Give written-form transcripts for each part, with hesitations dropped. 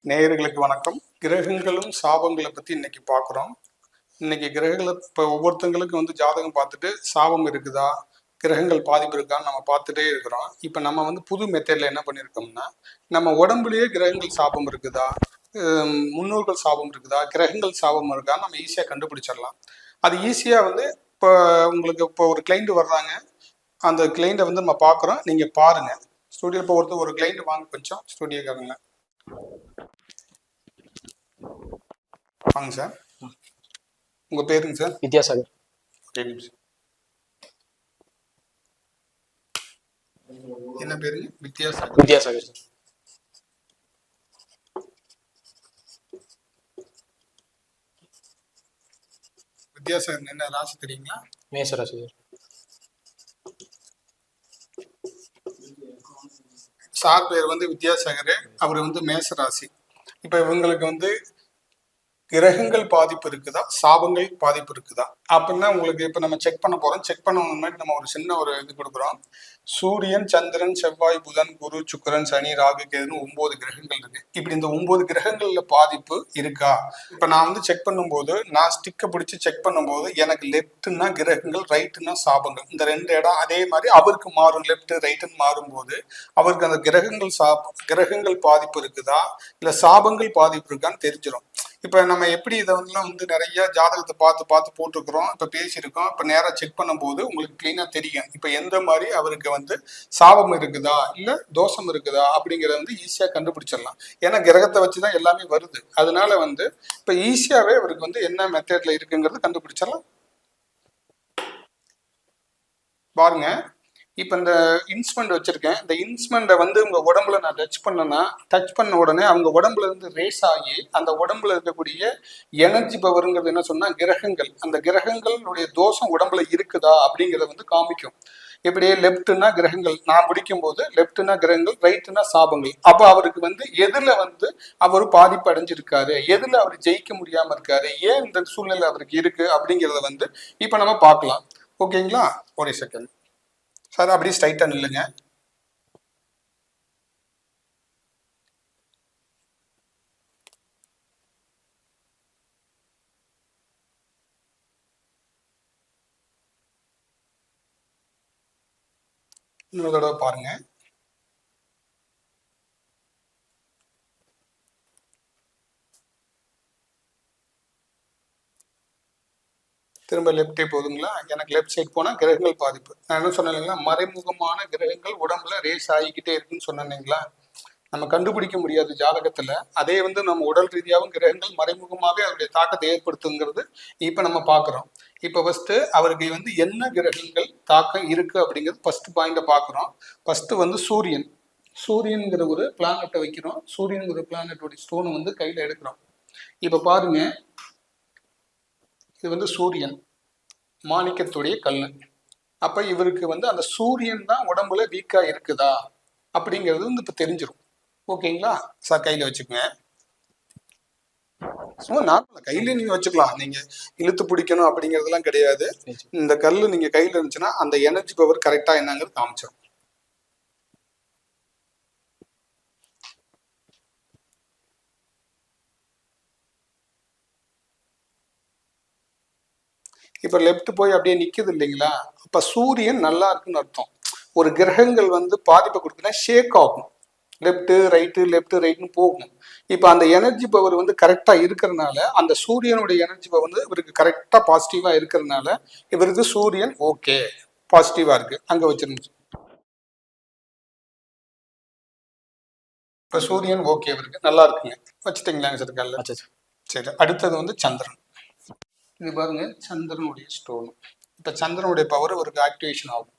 நேயர்களுக்கு வணக்கம். கிரகங்களும் சாபங்களை பத்தி இன்னைக்கு பார்க்குறோம். இன்னைக்கு கிரகங்களை இப்போ ஒவ்வொருத்தங்களுக்கு ஜாதகம் பார்த்துட்டு சாபம் இருக்குதா, கிரகங்கள் பாதிப்பு இருக்கான்னு நம்ம பார்த்துட்டே இருக்கிறோம். இப்போ நம்ம புது மெத்தட்ல என்ன பண்ணியிருக்கோம்னா, நம்ம உடம்புலயே கிரகங்கள் சாபம் இருக்குதா, முன்னோர்கள் சாபம் இருக்குதா, கிரகங்கள் சாபம் இருக்கான்னு நம்ம ஈஸியாக கண்டுபிடிச்சிடலாம். அது ஈஸியாக இப்போ உங்களுக்கு இப்போ ஒரு கிளைண்ட் வர்றாங்க, அந்த கிளைண்ட்டை நம்ம பார்க்குறோம். நீங்கள் பாருங்க ஸ்டுடியோ. இப்போ ஒரு கிளைண்ட் வாங்க கொஞ்சம் ஸ்டுடியோக்காரங்க வாங்க சார். உங்க பேருங்க சார்? வித்யாசாகர். என்ன பேருங்க? வித்யாசாகர். வித்யாசாகர். வித்யாசாகர் என்ன ராசி தெரியுங்களா? மேஷ ராசி. சார் பேர் வித்யாசாகர். அவர் மேஷ ராசி. இப்ப இவங்களுக்கு கிரகங்கள் பாதிப்பு இருக்குதா, சாபங்கள் பாதிப்பு இருக்குதா அப்படின்னா உங்களுக்கு இப்ப நம்ம செக் பண்ண போறோம். செக் பண்ண முன்னாடி நம்ம ஒரு சின்ன இது கொடுக்குறோம். சூரியன், சந்திரன், செவ்வாய், புதன், குரு, சுக்கிரன், சனி, ராகு, கேதுன்னு 9 கிரகங்கள் இருக்கு. இப்படி இந்த 9 கிரகங்கள்ல பாதிப்பு இருக்கா? இப்ப நான் செக் பண்ணும்போது, நான் ஸ்டிக்கை பிடிச்சி செக் பண்ணும்போது எனக்கு லெப்ட்னா கிரகங்கள், ரைட்டுன்னா சாபங்கள். இந்த 2 இடம் அதே மாதிரி அவருக்கு மாறும். லெப்ட் ரைட்டுன்னு மாறும்போது அவருக்கு அந்த கிரகங்கள் பாதிப்பு இருக்குதா இல்ல சாபங்கள் பாதிப்பு இருக்கான்னு தெரிஞ்சிடும். இப்ப நம்ம எப்படி இதை நிறைய ஜாதகத்தை பார்த்து பார்த்து போட்டிருக்கிறோம், இப்ப பேசியிருக்கோம். இப்ப நேரா செக் பண்ணும்போது உங்களுக்கு கிளீனா தெரியும் இப்ப எந்த மாதிரி அவருக்கு சாபம் இருக்குதா இல்ல தோஷம் இருக்குதா அப்படிங்கறத ஈஸியா கண்டுபிடிச்சிடலாம். ஏன்னா கிரகத்தை வச்சுதான் எல்லாமே வருது. அதனால இப்ப ஈஸியாவே அவருக்கு என்ன மெத்தட்ல இருக்குங்கிறது கண்டுபிடிச்சிடலாம். பாருங்க, இப்போ இந்த இன்ஸ்ட்ருமெண்ட் வச்சிருக்கேன். இந்த இன்ஸ்ட்ருமெண்ட்டை உங்க உடம்புல நான் டச் பண்ண உடனே அவங்க உடம்புல இருந்து ரேஸ் ஆகி அந்த உடம்புல இருக்கக்கூடிய எனர்ஜி பவருங்கிறது என்ன சொன்னா கிரகங்கள், அந்த கிரகங்களுடைய தோஷம் உடம்புல இருக்குதா அப்படிங்கிறத காமிக்கும். இப்படியே லெப்ட்னா கிரகங்கள், நான் பிடிக்கும் போது லெப்ட்னா கிரகங்கள், ரைட்னா சாபங்கள். அப்போ அவருக்கு எதுல அவர் பாதிப்பு அடைஞ்சிருக்காரு, எதுல அவர் ஜெயிக்க முடியாம இருக்காரு, ஏன் இந்த சூழ்நிலை அவருக்கு இருக்கு அப்படிங்கிறத இப்ப நம்ம பார்க்கலாம். ஓகேங்களா? ஒரே செகண்ட் சார், அப்படியே ஸ்ட்ரைட்டா நில்லுங்க. இன்னொரு தடவை பாருங்க. திரும்ப லெப்டே போதுங்களா? எனக்கு லெஃப்ட் சைட் போனா கிரகங்கள் பாதிப்பு. நான் என்ன சொன்னேன் இல்லைங்களா, மறைமுகமான கிரகங்கள் உடம்புல ரேஸ் ஆகிக்கிட்டே இருக்குன்னு சொன்னீங்களா. நம்ம கண்டுபிடிக்க முடியாது ஜாதகத்துல. அதே நம்ம உடல் ரீதியாகவும் கிரகங்கள் மறைமுகமாவே அவருடைய தாக்கத்தை ஏற்படுத்துங்கிறது இப்ப நம்ம பாக்குறோம். இப்ப ஃபர்ஸ்ட் அவருக்கு என்ன கிரகங்கள் தாக்கம் இருக்கு அப்படிங்கிறது ஃபர்ஸ்ட் பாயிண்ட பாக்குறோம். ஃபர்ஸ்ட் சூரியன். சூரியன்கிற ஒரு பிளானட்டை வைக்கிறோம். சூரியன்கிற பிளானட்டோட ஸ்டோன் கையில எடுக்கிறோம். இப்ப பாருங்க, இது சூரியன், மாணிக்கத்துடைய கல். அப்ப இவருக்கு அந்த சூரியன் தான் உடம்புல வீக்கா இருக்குதா அப்படிங்கிறது இப்ப தெரிஞ்சிடும். ஓகேங்களா சார்? கையில வச்சுக்கோங்க. சும்மா நார்மலா கையில நீங்க வச்சுக்கலாம். நீங்க இழுத்து பிடிக்கணும் அப்படிங்கறதெல்லாம் கிடையாது. இந்த கல்லு நீங்க கையில இருந்துச்சுன்னா அந்த எனர்ஜி பவர் கரெக்டா என்னங்கிறது காமிச்சிடும். இப்ப லெப்ட் போய் அப்படியே நிக்குது இல்லைங்களா? அப்ப சூரியன் நல்லா இருக்குன்னு அர்த்தம். ஒரு கிரகங்கள் பாதிப்பை கொடுக்குன்னா ஷேக் ஆகும். லெப்ட் ரைட்டு லெப்ட் ரைட்னு போகும். இப்ப அந்த எனர்ஜி பவர் கரெக்டா இருக்கிறதுனால, அந்த சூரியனுடைய எனர்ஜி பவர் இவருக்கு கரெக்டா பாசிட்டிவா இருக்கிறதுனால இவருக்கு சூரியன் ஓகே, பாசிட்டிவா இருக்கு. அங்க வச்சிருந்துச்சு. இப்ப சூரியன் ஓகே, இவருக்கு நல்லா இருக்குங்க. வச்சுட்டீங்களாங்க சார்? சரி, அடுத்தது சந்திரன். இது பாருங்க, சந்திரனுடைய ஸ்டோன். இப்ப சந்திரனுடைய பவர் இவருக்கு ஆக்டிவேஷன் ஆகும்.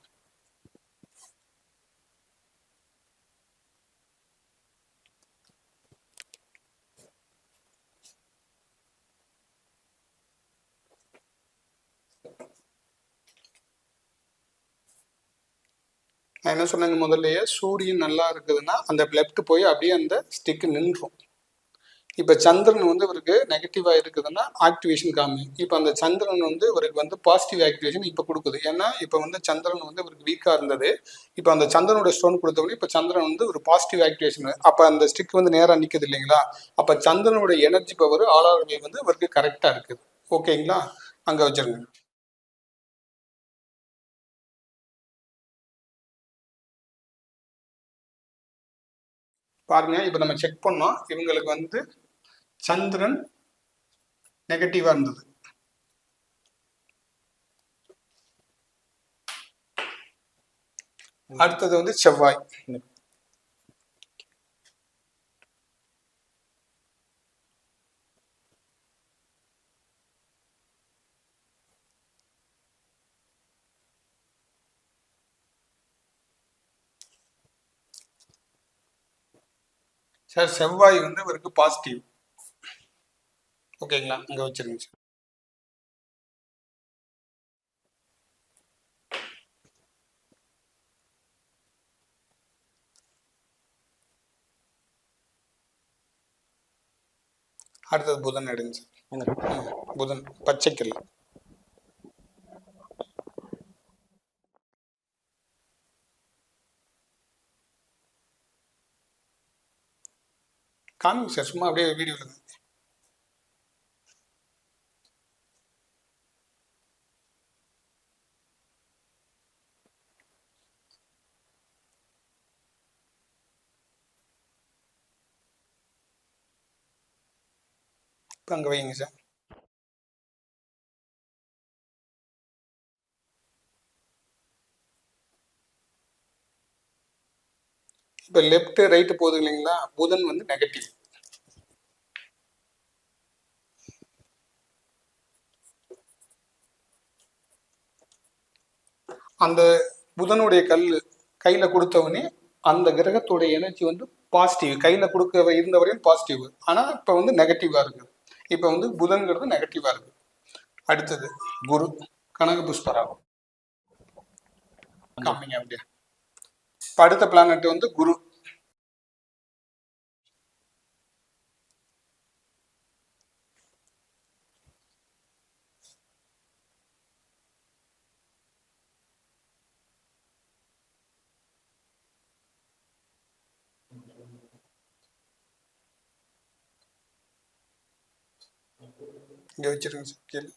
நான் என்ன சொன்னேங்க முதல்லயே, சூரியன் நல்லா இருக்குதுன்னா அந்த லெப்ட் போய் அப்படியே அந்த ஸ்டிக் நின்றும். இப்போ சந்திரன் வந்து இவருக்கு நெகட்டிவா இருக்குதுன்னா ஆக்டிவேஷன் காமி. இப்போ அந்த சந்திரன் வந்து இவருக்கு வந்து பாசிட்டிவ் ஆக்டிவேஷன் இப்போ கொடுக்குது. ஏன்னா இப்போ வந்து சந்திரன் வந்து இவருக்கு வீக்கா இருந்தது. இப்போ அந்த சந்திரனுடைய ஸ்டோன் கொடுத்தவொடனே இப்போ சந்திரன் வந்து ஒரு பாசிட்டிவ் ஆக்டிவேஷன். அப்போ அந்த ஸ்டிக் வந்து நேராக நிற்குது இல்லைங்களா? அப்போ சந்திரனுடைய எனர்ஜி பவர் ஆளாரவை வந்து இவருக்கு கரெக்டாக இருக்குது. ஓகேங்களா? அங்கே வச்சிருங்க. பாருங்க, இப்போ நம்ம செக் பண்ணோம். இவங்களுக்கு வந்து சந்திரன் நெகட்டிவா இருந்தது. அடுத்தது வந்து செவ்வாய். சார் செவ்வாய் வந்து இவருக்கு பாசிட்டிவ். ஓகேங்களா? இங்க வச்சிருங்க சார். அடுத்தது புதன் எடுங்க சார். புதன் பச்சைக்கல். காமிங்க சார், சும்மா அப்படியே வீடியோவில். இப்போ அங்கே வைங்க சார். இப்போ லெஃப்ட் ரைட்டு போகுது இல்லைங்களா? புதன் வந்து நெகட்டிவ். அந்த புதனுடைய கல் கையில கொடுத்தவனே அந்த கிரகத்துடைய எனர்ஜி வந்து பாசிட்டிவ். கையில கொடுக்க இருந்தவரையும் பாசிட்டிவ். ஆனா இப்ப வந்து நெகட்டிவா இருக்கு. இப்ப வந்து புதன்கிறது நெகட்டிவா இருக்கு. அடுத்தது குரு கனக புஷ்பராகம். காமிங்க அப்படியே. இப்ப அடுத்த பிளானட் வந்து குரு. இங்க வச்சிருங்க சார் கீழே.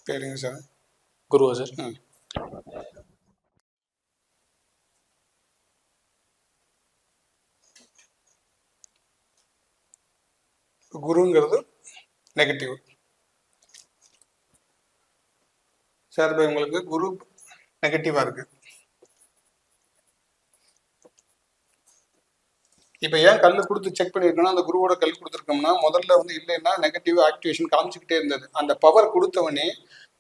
சரிங்க சார். குருவா சார்? குருங்கிறது நெகட்டிவ். சார் இப்போ உங்களுக்கு குரு நெகட்டிவா இருக்கு. இப்போ ஏன் கல் கொடுத்து செக் பண்ணியிருக்கோம்னா, அந்த குருவோட கல் கொடுத்துருக்கோம்னா முதல்ல வந்து இல்லைன்னா நெகட்டிவ் ஆக்டிவேஷன் காமிச்சிக்கிட்டே இருந்தது. அந்த பவர் கொடுத்தவனே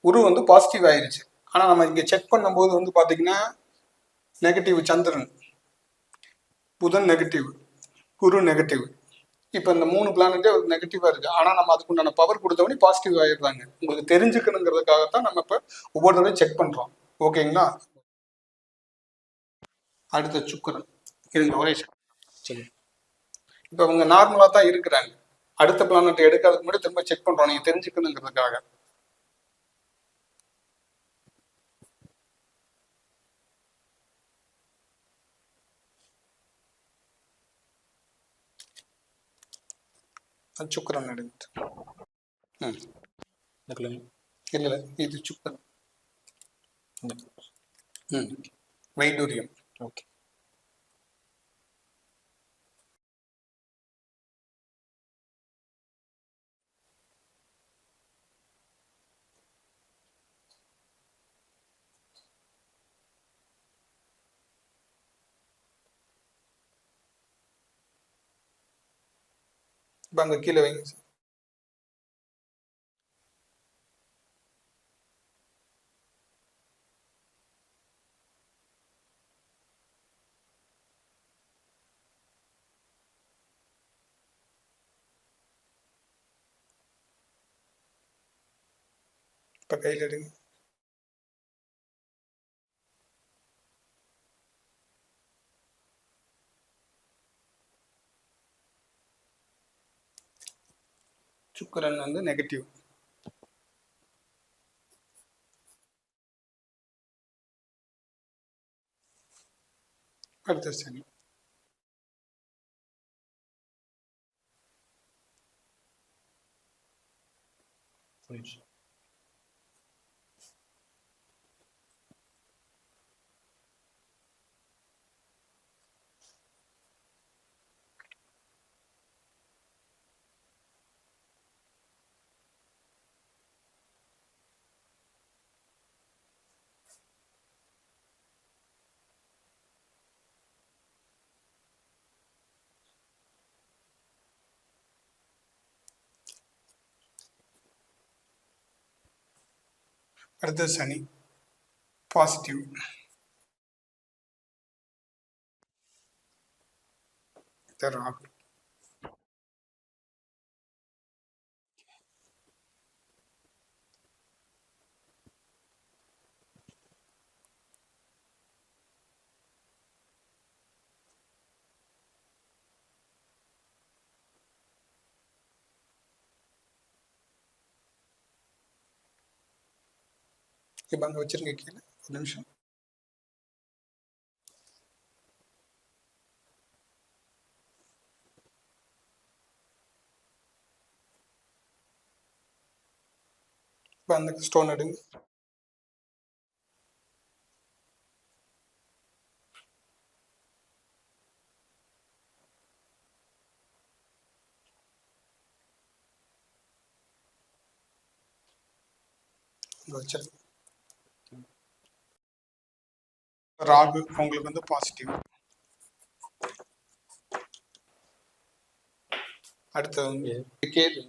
குரு வந்து பாசிட்டிவ் ஆயிருச்சு. ஆனால் நம்ம இங்கே செக் பண்ணும்போது வந்து பார்த்தீங்கன்னா நெகட்டிவ் சந்திரன், புதன் நெகட்டிவ், குரு நெகட்டிவ். இப்போ இந்த 3 பிளானட்டே ஒரு நெகட்டிவாக இருக்குது. ஆனால் நம்ம அதுக்குண்டான பவர் கொடுத்தவனே பாசிட்டிவ் ஆயிடுறாங்க. உங்களுக்கு தெரிஞ்சுக்கணுங்கிறதுக்காகத்தான் நம்ம இப்போ ஒவ்வொரு தடவையும் செக் பண்ணுறோம். ஓகேங்களா? அடுத்த சுக்கரன். இருங்க ஒரே சரி. இப்போ அவங்க நார்மலாக தான் இருக்கிறாங்க. அடுத்த பிளானட் எடுக்கிறதுக்கு முன்னாடி திரும்ப செக் பண்ணுறோம் நீங்கள் தெரிஞ்சுக்கணுங்கிறதுக்காக. சுக்கரன் எடுத்து. இல்லை இது சுக்கரன். வைடூரியம். ஓகே. இப்போ அங்கே கீழே வைங்க சார். இப்போ கையில் எடுங்க. சுக்கிரன் வந்து நெகட்டிவ். அடுத்த சனி. அடுத்த சனி பாசிட்டிவ். ராகு. இப்போ அங்கே வச்சிருங்க கீழே ஒரு நிமிஷம். இப்போ அந்த ஸ்டோன் எடுங்க. இங்கே வச்சிருங்க. ராகு உங்களுக்கு வந்து பாசிட்டிவ். அடுத்தது வந்து கேது.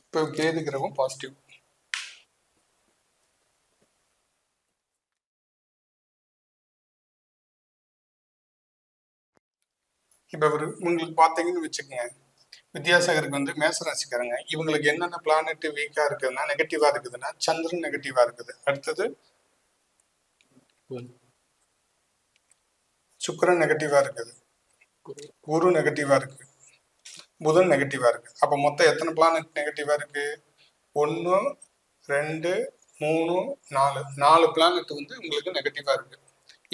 இப்போ கேது கிரகம் பாசிட்டிவ். இப்போ உங்களுக்கு பார்த்தீங்கன்னு வச்சுக்கோங்க, வித்யாசாகருக்கு வந்து மேசராசிக்காரங்க. இவங்களுக்கு என்னென்ன பிளானட் வீக்கா இருக்குதுன்னா, நெகட்டிவா இருக்குதுன்னா, சந்திரன் நெகட்டிவா இருக்குது. அடுத்தது சுக்கிரன் நெகட்டிவா இருக்குது, குரு நெகட்டிவா இருக்கு, புதன் நெகட்டிவா இருக்கு. அப்போ மொத்தம் எத்தனை பிளானட் நெகட்டிவா இருக்கு? 1 2 3 4 4 பிளானட் வந்து உங்களுக்கு நெகட்டிவா இருக்கு.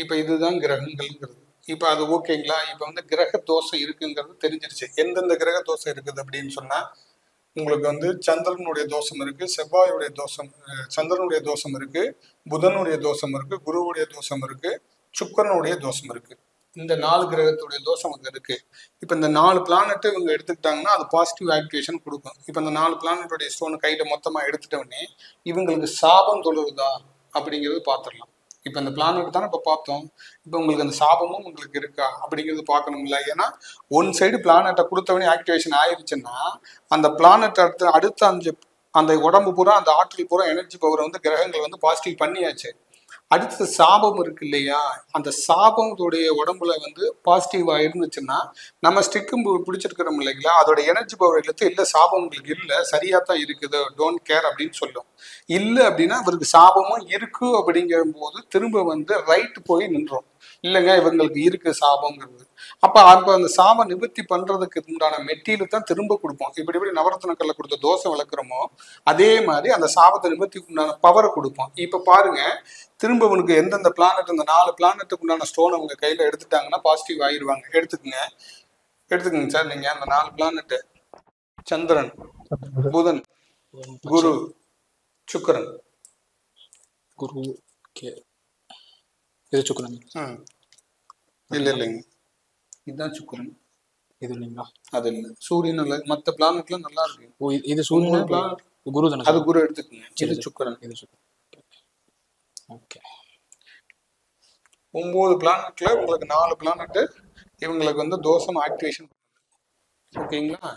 இப்போ இதுதான் கிரகங்கள்ங்கிறது. இப்போ அது ஓகேங்களா? இப்போ வந்து கிரக தோஷம் இருக்குங்கிறது தெரிஞ்சிருச்சு. எந்தெந்த கிரக தோஷம் இருக்குது அப்படின்னு சொன்னா, உங்களுக்கு வந்து சந்திரனுடைய தோஷம் இருக்கு, செவ்வாயுடைய தோஷம், சந்திரனுடைய தோஷம் இருக்கு, புதனுடைய தோஷம் இருக்கு, குருவுடைய தோஷம் இருக்கு, சுக்கிரனுடைய தோஷம் இருக்கு. இந்த 4 கிரகத்துடைய தோஷம் அங்க இருக்கு. இப்ப இந்த 4 பிளானட் இவங்க எடுத்துக்கிட்டாங்கன்னா அது பாசிட்டிவ் ஆக்டிவேஷன் கொடுக்கும். இப்ப இந்த 4 பிளானட்டுடைய ஸ்டோன் கையில மொத்தமா எடுத்துட்டோடனே இவங்களுக்கு சாபம் தொடருதா அப்படிங்கிறது பார்த்துடலாம். இப்ப இந்த பிளானட் தானே இப்ப பார்த்தோம். இப்ப உங்களுக்கு அந்த சாபமும் உங்களுக்கு இருக்கா அப்படிங்கிறது பார்க்கணும்ல. ஏன்னா ஒன் சைடு பிளானட்டை கொடுத்தவனே ஆக்டிவேஷன் ஆயிருச்சுன்னா அந்த பிளானட் அடுத்த அந்த உடம்பு பூரா அந்த ஆற்றல் பூரா எனர்ஜி பவர் வந்து கிரகங்கள் வந்து பாசிட்டிவ் பண்ணியாச்சு. அடுத்தது சாபம் இருக்கு இல்லையா, அந்த சாபத்துடைய உடம்புல வந்து பாசிட்டிவா இருந்துச்சுன்னா நம்ம ஸ்டிக்கும் பிடிச்சிருக்கிறோம் இல்லைங்களா, அதோட எனர்ஜி பவர் எடுத்து இல்லை சாபம் உங்களுக்கு இல்லை, சரியா தான் இருக்குது, டோன்ட் கேர் அப்படின்னு சொல்லும். இல்லை அப்படின்னா அவருக்கு சாபமும் இருக்கு அப்படிங்கிற போது திரும்ப வந்து ரைட் போய் நின்றோம். இல்லைங்க இவங்களுக்கு இருக்கு சாபங்கிறது. அப்ப அந்த சாப நிவர்த்தி பண்றதுக்கு உண்டான மெட்டீரியல் தான் திரும்ப கொடுப்போம். இப்படி நவரத்னக்கல்ல கொடுத்த தோசை வளர்க்குறோமோ அதே மாதிரி அந்த சாபத்தை நிவர்த்திக்கு உண்டான பவரை கொடுப்போம். இப்ப பாருங்க, திரும்ப உனக்கு எந்தெந்த பிளானட், இந்த 4 பிளானட்டுக்கு உண்டான ஸ்டோன் அவங்க கையில எடுத்துட்டாங்கன்னா பாசிட்டிவ் ஆயிடுவாங்க. எடுத்துக்கங்க சார். நீங்க அந்த 4 பிளானட் சந்திரன், புதன், குரு, சுக்கிரன். குரு இது சுக்கிரன். இல்லைங்க இதுதான் சுக்கிரன். இது இல்லைங்களா? அது இல்லை. சூரியன் இல்லை, மற்ற பிளானட்லாம் நல்லா இருக்கு. இது சூரியன் பிளானட், குரு தானே? அது குரு எடுத்துக்கங்க. இது சுக்கிரன். இது சுக்கிரன். ஓகே. 9 பிளானட்ல உங்களுக்கு 4 பிளானட் இவங்களுக்கு வந்து தோஷம் ஆக்டிவேஷன். ஓகேங்களா?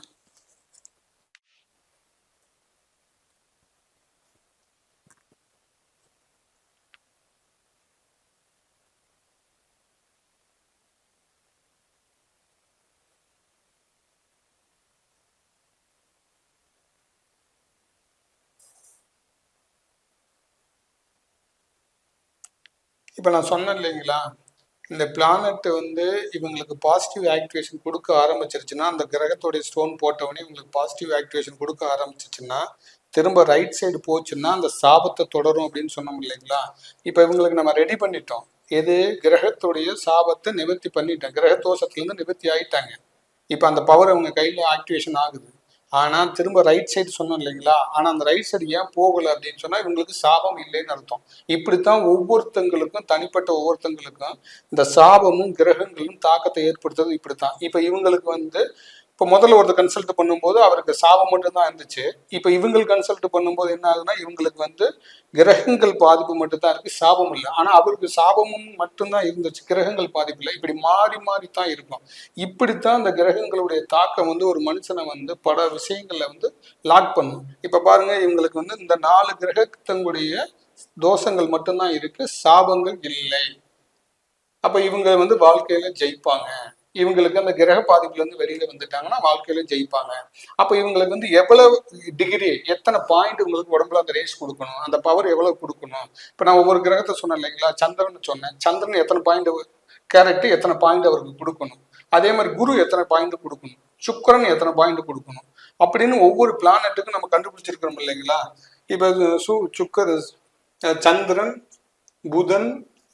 இப்போ நான் சொன்னேன் இல்லைங்களா, இந்த பிளானட் வந்து இவங்களுக்கு பாசிட்டிவ் ஆக்டிவேஷன் கொடுக்க ஆரம்பிச்சிருச்சுன்னா, அந்த கிரகத்தோடைய ஸ்டோன் போட்டவொடனே இவங்களுக்கு பாசிட்டிவ் ஆக்டிவேஷன் கொடுக்க ஆரம்பிச்சிச்சுன்னா, திரும்ப ரைட் சைடு போச்சுன்னா அந்த சாபத்தை தொடரும் அப்படின்னு சொன்னோம் இல்லைங்களா. இப்போ இவங்களுக்கு நம்ம ரெடி பண்ணிட்டோம். எது? கிரகத்துடைய சாபத்தை நிவர்த்தி பண்ணிட்டோம். கிரக தோஷத்துலேருந்து நிவர்த்தி ஆயிட்டாங்க. இப்போ அந்த பவர் அவங்க கையில் ஆக்டிவேஷன் ஆகுது. ஆனால் திரும்ப ரைட் சைடு சொன்னோம் இல்லைங்களா, ஆனால் அந்த ரைட் சைடு ஏன் போகலை அப்படின்னு சொன்னால் இவங்களுக்கு சாபம் இல்லைன்னு அர்த்தம். இப்படித்தான் ஒவ்வொருத்தங்களுக்கும் தனிப்பட்ட ஒவ்வொருத்தங்களுக்கும் இந்த சாபமும் கிரகங்களும் தாக்கத்தை ஏற்படுத்துறது இப்படித்தான். இப்போ இவங்களுக்கு வந்து இப்போ முதல்ல ஒருத்தர் கன்சல்ட் பண்ணும்போது அவருக்கு சாபம் மட்டும்தான் இருந்துச்சு. இப்போ இவங்களுக்கு கன்சல்ட் பண்ணும்போது என்ன ஆகுதுன்னா இவங்களுக்கு வந்து கிரகங்கள் பாதிப்பு மட்டும்தான் இருக்கு, சாபம் இல்லை. ஆனால் அவருக்கு சாபமும் மட்டும்தான் இருந்துச்சு, கிரகங்கள் பாதிப்பு இல்லை. இப்படி மாறி மாறி தான் இருக்கும். இப்படித்தான் அந்த கிரகங்களுடைய தாக்கம் வந்து ஒரு மனுஷனை வந்து பல விஷயங்கள்ல வந்து லாக் பண்ணும். இப்போ பாருங்க, இவங்களுக்கு வந்து இந்த 4 கிரகங்களுடைய தோஷங்கள் மட்டும்தான் இருக்கு, சாபங்கள் இல்லை. அப்ப இவங்க வந்து வாழ்க்கையில ஜெயிப்பாங்க. இவங்களுக்கு அந்த கிரக பாதிப்புல இருந்து வெளியில வந்துட்டாங்கன்னா வாழ்க்கையில ஜெயிப்பாங்க. அப்ப இவங்களுக்கு வந்து எவ்வளவு டிகிரி, எத்தனை பாயிண்ட் உங்களுக்கு உடம்புல அந்த ரேஸ் கொடுக்கணும், அந்த பவர் எவ்வளவு கொடுக்கணும். இப்ப நான் ஒவ்வொரு கிரகத்தை சொன்னேன் இல்லைங்களா, சந்திரன் சொன்னேன். சந்திரன் எத்தனை பாயிண்ட் கேரக்ட், எத்தனை பாயிண்ட் அவருக்கு கொடுக்கணும். அதே மாதிரி குரு எத்தனை பாயிண்ட் கொடுக்கணும், சுக்கிரன் எத்தனை பாயிண்ட் கொடுக்கணும் அப்படின்னு ஒவ்வொரு பிளானட்டுக்கும் நம்ம கண்டுபிடிச்சிருக்கிறோம் இல்லைங்களா. இப்ப சுக்கர், சந்திரன், புதன்,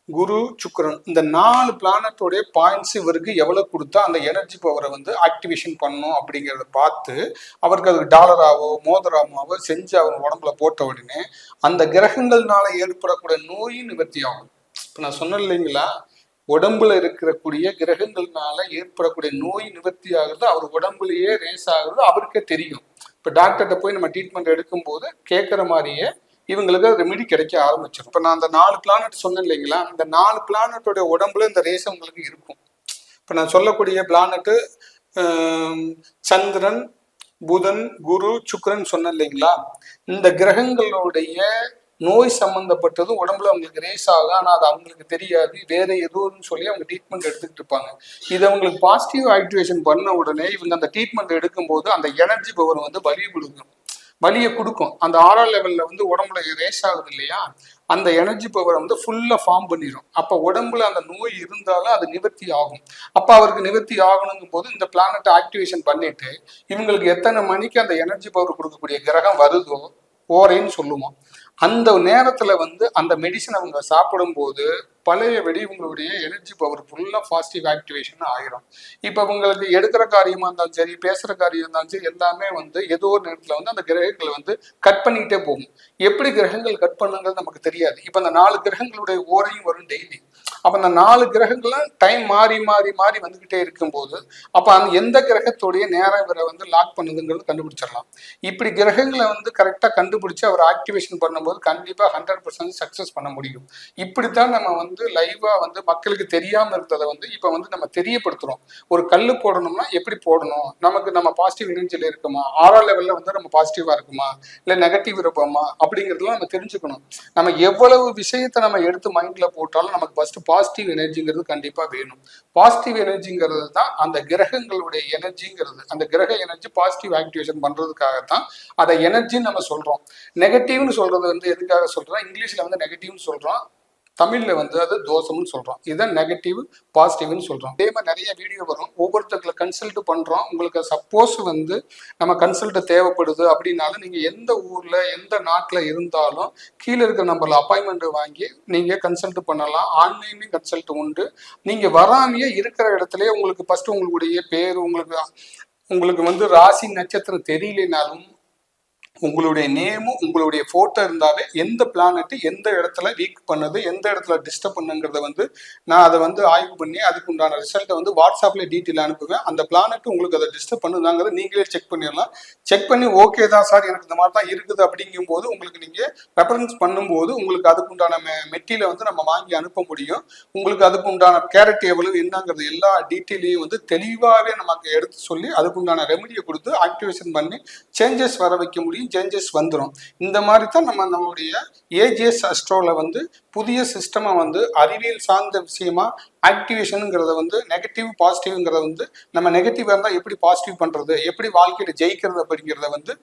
குரு, சுக்கிரன், இந்த 4 பிளானட்டோடைய பாயிண்ட்ஸ் இவருக்கு எவ்வளவு கொடுத்தா அந்த எனர்ஜி பவரை வந்து ஆக்டிவேஷன் பண்ணும் அப்படிங்கிறத பார்த்து அவருக்கு அது டாலராவோ மோதிராமாவோ செஞ்சு அவங்க உடம்புல போட்ட உடனே அந்த கிரகங்கள்னால ஏற்படக்கூடிய நோயும் நிவர்த்தி ஆகும். இப்போ நான் சொன்னேன் இல்லைங்களா, உடம்புல இருக்கக்கூடிய கிரகங்கள்னால ஏற்படக்கூடிய நோய் நிவர்த்தி ஆகுறது அவர் உடம்புலயே ரேஸ் ஆகுறது அவருக்கே தெரியும். இப்போ டாக்டர்கிட்ட போய் நம்ம ட்ரீட்மெண்ட் எடுக்கும்போது கேட்குற மாதிரியே இவங்களுக்கு ரெமெடி கிடைக்க ஆரம்பிச்சிடும். இப்போ நான் அந்த 4 பிளானட் சொன்னேன் இல்லைங்களா, இந்த 4 பிளானட்டோட உடம்புல இந்த ரேஸ் உங்களுக்கு இருக்கும். இப்போ நான் சொல்லக்கூடிய பிளானட்டு சந்திரன், புதன், குரு, சுக்கிரன் சொன்னேன் இல்லைங்களா, இந்த கிரகங்களுடைய நோய் சம்பந்தப்பட்டது உடம்புல அவங்களுக்கு ரேஸ் ஆகும். ஆனால் அது அவங்களுக்கு தெரியாது, வேற எதுவும் சொல்லி அவங்க ட்ரீட்மெண்ட் எடுத்துக்கிட்டு இருப்பாங்க. இது அவங்களுக்கு பாசிட்டிவ் ஆக்டிவேஷன் பண்ண உடனே இவங்க அந்த ட்ரீட்மெண்ட் எடுக்கும்போது அந்த எனர்ஜி பவர் வந்து வலியை கொடுக்கும். அந்த 6ஆம் லெவல்ல வந்து உடம்புல ரேஸ் ஆகுது இல்லையா, அந்த எனர்ஜி பவரை வந்து ஃபுல்லா ஃபார்ம் பண்ணிடும். அப்ப உடம்புல அந்த நோய் இருந்தாலும் அது நிவர்த்தி ஆகும். அப்ப அவருக்கு நிவர்த்தி ஆகணுங்கும் போது இந்த பிளானட் ஆக்டிவேஷன் பண்ணிட்டு இவங்களுக்கு எத்தனை மணிக்கு அந்த எனர்ஜி பவர் கொடுக்கக்கூடிய கிரகம் வருதோ ஓரேன்னு சொல்லுவோம். அந்த நேரத்துல வந்து அந்த மெடிசன் அவங்க சாப்பிடும் போது பழையபடி உங்களுடைய எனர்ஜி பவர் ஃபுல்லா பாசிட்டிவ் ஆக்டிவேஷன் ஆகிரும். இப்ப உங்களுக்கு எடுக்கிற காரியமா இருந்தாலும் சரி, பேசுற காரியம் இருந்தாலும் சரி, எல்லாமே வந்து ஏதோ ஒரு நேரத்துல வந்து அந்த கிரகங்கள் வந்து கட் பண்ணிக்கிட்டே போகும். எப்படி கிரகங்கள் கட் பண்ணுங்கிறது நமக்கு தெரியாது. இப்ப அந்த 4 கிரகங்களுடைய ஓரையும் வரும் டெய்லி. அப்ப அந்த 4 கிரகங்களும் டைம் மாறி மாறி மாறி வந்துகிட்டே இருக்கும்போது அப்ப அந்த எந்த கிரகத்துடைய நேரம் இவரை வந்து லாக் பண்ணுதுங்கிறது கண்டுபிடிச்சிடலாம். இப்படி கிரகங்களை வந்து கரெக்டா கண்டுபிடிச்சு அவர் ஆக்டிவேஷன் பண்ணும்போது கண்டிப்பா 100% சக்சஸ் பண்ண முடியும். இப்படித்தான் நம்ம வந்து லைவா வந்து மக்களுக்கு தெரியாம இருந்ததை வந்து இப்ப வந்து நம்ம தெரியப்படுத்துறோம். ஒரு கல்லு போடணும்னா எப்படி போடணும், நமக்கு நம்ம பாசிட்டிவ் எனர்ஜில இருக்குமா, 6ஆம் லெவல்ல வந்து நம்ம பாசிட்டிவா இருக்குமா இல்ல நெகட்டிவ் இருப்போமா அப்படிங்கிறதுலாம் நம்ம தெரிஞ்சுக்கணும். நம்ம எவ்வளவு விஷயத்தை நம்ம எடுத்து மைண்ட்ல போட்டாலும் நமக்கு ஃபர்ஸ்ட் பாசிட்டிவ் எனர்ஜிங்கிறது கண்டிப்பா வேணும். பாசிட்டிவ் எனர்ஜிங்கிறது தான் அந்த கிரகங்களுடைய எனர்ஜிங்கிறது. அந்த கிரக எனர்ஜி பாசிட்டிவ் ஆக்டிவேஷன் பண்றதுக்காகத்தான் அதை எனர்ஜின்னு நம்ம சொல்றோம். நெகட்டிவ்னு சொல்றது வந்து எதுக்காக சொல்றோம், இங்கிலீஷ்ல வந்து நெகட்டிவ்னு சொல்றோம், தமிழ்ல வந்து அது தோஷம்னு சொல்றோம். இதான் நெகட்டிவ் பாசிட்டிவ்னு சொல்றோம். அதே மாதிரி நிறைய வீடியோ வரும், ஒவ்வொருத்தர்களை கன்சல்ட் பண்றோம். உங்களுக்கு சப்போஸ் வந்து நம்ம கன்சல்ட் தேவைப்படுது அப்படின்னாலும் நீங்க எந்த ஊர்ல எந்த நாட்டுல இருந்தாலும் கீழே இருக்கிற நம்பர்ல அப்பாயின்மெண்ட் வாங்கி நீங்க கன்சல்ட் பண்ணலாம். ஆன்லைன்லயும் கன்சல்ட் உண்டு. நீங்க வராமையே இருக்கிற இடத்துலயே உங்களுக்கு ஃபர்ஸ்ட் உங்களுடைய பேர், உங்களுக்கு வந்து ராசி நட்சத்திரம் தெரியலனாலும் உங்களுடைய நேமும் உங்களுடைய போட்டோ இருந்தாவே எந்த பிளானட் எந்த இடத்துல வீக் பண்ணுது, எந்த இடத்துல டிஸ்டர்ப் பண்ணுங்கிறத வந்து நான் அதை வந்து ஆய்வு பண்ணி அதுக்கு உண்டான ரிசல்ட்டை வந்து வாட்ஸ்அப்ல டீட்டெயில் அனுப்புவேன். அந்த பிளானட் உங்களுக்கு அதை டிஸ்டர்ப் பண்ணுதாங்கிறத நீங்களே செக் பண்ணிடலாம். செக் பண்ணி ஓகே தான் சார் எனக்கு இந்த மாதிரி தான் இருக்குது அப்படிங்கும் போது உங்களுக்கு நீங்க ரெஃபரன்ஸ் பண்ணும்போது உங்களுக்கு அதுக்கு உண்டான மெட்டீரியலை வந்து நம்ம வாங்கி அனுப்ப முடியும். உங்களுக்கு அதுக்கு உண்டான கேரட் எவ்வளவு என்னங்கிறது எல்லா டீட்டெயிலையும் வந்து தெளிவாகவே நமக்கு எடுத்து சொல்லி அதுக்கு உண்டான ரெமடியை கொடுத்து ஆக்டிவேஷன் பண்ணி சேஞ்சஸ் வர வைக்க முடியும். சேஞ்சஸ் வந்துடும். இந்த மாதிரி தான் நம்மளுடைய ஏஜிஎஸ் அஸ்ட்ரோல வந்து புதிய சிஸ்டமா வந்து அறிவியல் சார்ந்த விஷயமா ஆக்டிவேஷனுங்கிறத வந்து நெகட்டிவ் பாசிட்டிவ்ங்கிறத வந்து நம்ம நெகட்டிவா இருந்தால் எப்படி பாசிட்டிவ் பண்றது, எப்படி வாழ்க்கையில ஜெயிக்கிறது அப்படிங்கிறத வந்து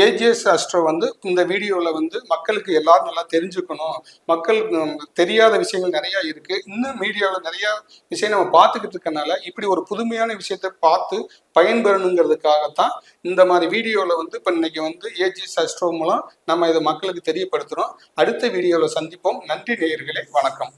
ஏஜிஎஸ் அஸ்ட்ரோ வந்து இந்த வீடியோவில் வந்து மக்களுக்கு எல்லாரும் நல்லா தெரிஞ்சுக்கணும். மக்களுக்கு தெரியாத விஷயங்கள் நிறைய இருக்கு. இன்னும் மீடியாவில் நிறைய விஷயம் நம்ம பார்த்துக்கிட்டு இருக்கனால இப்படி ஒரு புதுமையான விஷயத்தை பார்த்து பயன்பெறணுங்கிறதுக்காகத்தான் இந்த மாதிரி வீடியோவில் வந்து இப்போ இன்னைக்கு வந்து ஏஜிஎஸ் அஸ்ட்ரோ மூலம் நம்ம இதை மக்களுக்கு தெரியப்படுத்துகிறோம். அடுத்த வீடியோவில் சந்திப்போம். நன்றி நேயர்களே, வணக்கம்.